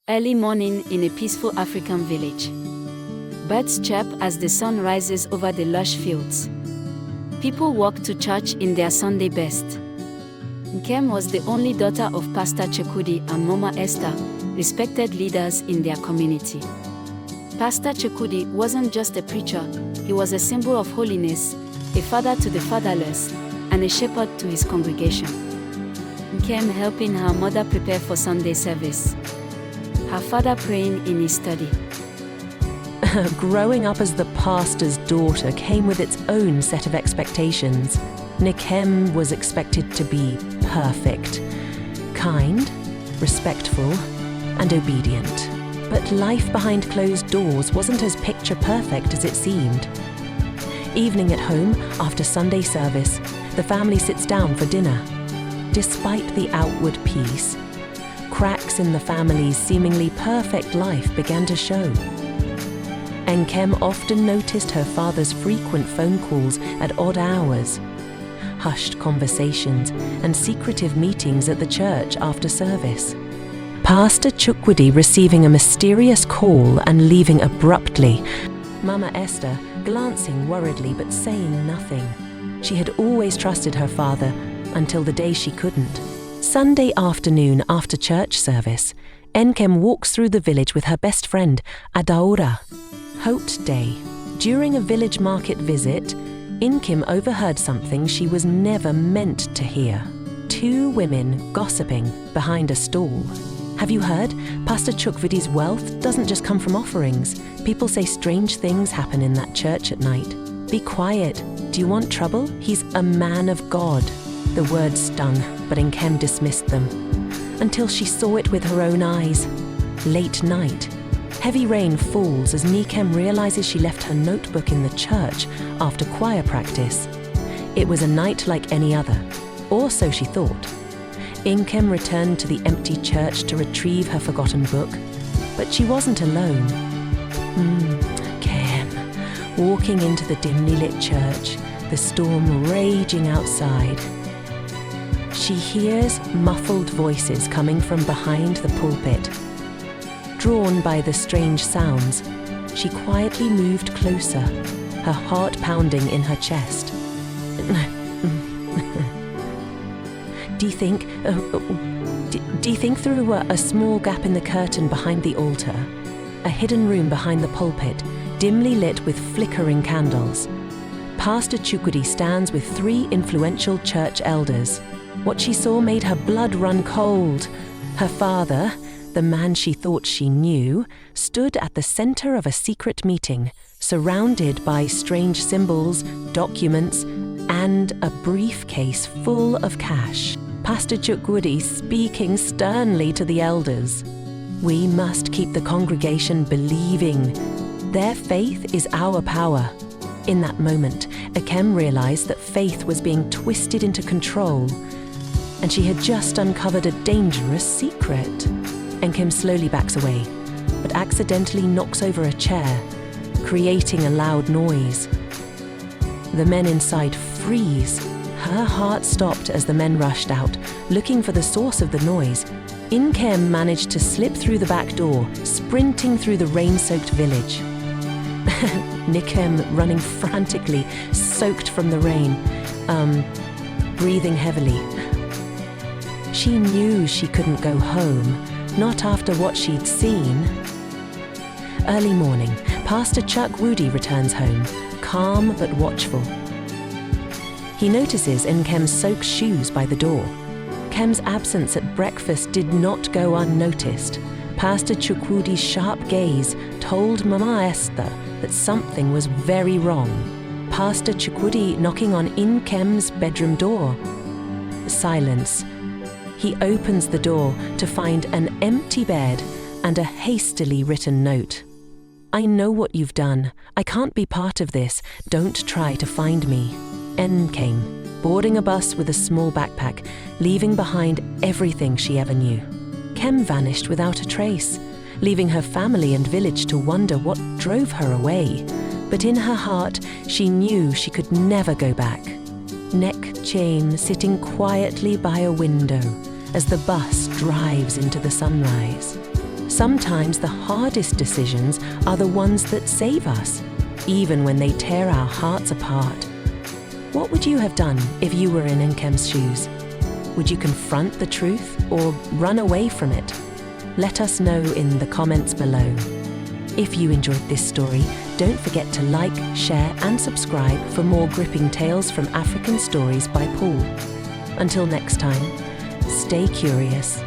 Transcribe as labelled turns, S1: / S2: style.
S1: Early morning in a peaceful African village. Birds chirp as the sun rises over the lush fields. People walk to church in their Sunday best. Nkem was the only daughter of Pastor Chukwudi and Mama Esther, respected leaders in their community. Pastor Chukwudi wasn't just a preacher, he was a symbol of holiness, a father to the fatherless, and a shepherd to his congregation. Nkem helping her mother prepare for Sunday service. Her father praying in his study.
S2: Growing up as the pastor's daughter came with its own set of expectations. Nkem was expected to be perfect, kind, respectful, and obedient. But life behind closed doors wasn't as picture perfect as it seemed. Evening at home, after Sunday service, the family sits down for dinner. Despite the outward peace, cracks in the family's seemingly perfect life began to show. Nkem often noticed her father's frequent phone calls at odd hours, hushed conversations, and secretive meetings at the church after service. Pastor Chukwudi receiving a mysterious call and leaving abruptly. Mama Esther glancing worriedly but saying nothing. She had always trusted her father until the day she couldn't. Sunday afternoon after church service, Nkem walks through the village with her best friend, Adaora. Hote Day. During a village market visit, Nkem overheard something she was never meant to hear. Two women gossiping behind a stall. Have you heard? Pastor Chukwudi's wealth doesn't just come from offerings. People say strange things happen in that church at night. Be quiet. Do you want trouble? He's a man of God. The words stung, but Nkem dismissed them. Until she saw it with her own eyes. Late night. Heavy rain falls as Nkem realizes she left her notebook in the church after choir practice. It was a night like any other, or so she thought. Nkem returned to the empty church to retrieve her forgotten book, but she wasn't alone. Nkem, walking into the dimly lit church, the storm raging outside. She hears muffled voices coming from behind the pulpit. Drawn by the strange sounds, she quietly moved closer, her heart pounding in her chest. Do you think through a small gap in the curtain behind the altar, a hidden room behind the pulpit, dimly lit with flickering candles, Pastor Chukwudi stands with three influential church elders. What she saw made her blood run cold. Her father, the man she thought she knew, stood at the center of a secret meeting, surrounded by strange symbols, documents, and a briefcase full of cash. Pastor Chukwudi speaking sternly to the elders. We must keep the congregation believing. Their faith is our power. In that moment, Nkem realized that faith was being twisted into control, and she had just uncovered a dangerous secret. Nkem slowly backs away, but accidentally knocks over a chair, creating a loud noise. The men inside freeze. Her heart stopped as the men rushed out, looking for the source of the noise. Nkem managed to slip through the back door, sprinting through the rain-soaked village. Nkem running frantically, soaked from the rain, breathing heavily. She knew she couldn't go home, not after what she'd seen. Early morning, Pastor Chukwudi returns home, calm but watchful. He notices Nkem's soaked shoes by the door. Nkem's absence at breakfast did not go unnoticed. Pastor Chukwudi's sharp gaze told Mama Esther that something was very wrong. Pastor Chukwudi knocking on Nkem's bedroom door. Silence. He opens the door to find an empty bed and a hastily written note. I know what you've done. I can't be part of this. Don't try to find me. Nkem, boarding a bus with a small backpack, leaving behind everything she ever knew. Nkem vanished without a trace, leaving her family and village to wonder what drove her away. But in her heart, she knew she could never go back. Neck chain sitting quietly by a window as the bus drives into the sunrise. Sometimes the hardest decisions are the ones that save us, even when they tear our hearts apart. What would you have done if you were in Nkem's shoes? Would you confront the truth or run away from it? Let us know in the comments below. If you enjoyed this story, don't forget to like, share and subscribe for more gripping tales from African stories by Paul. Until next time, stay curious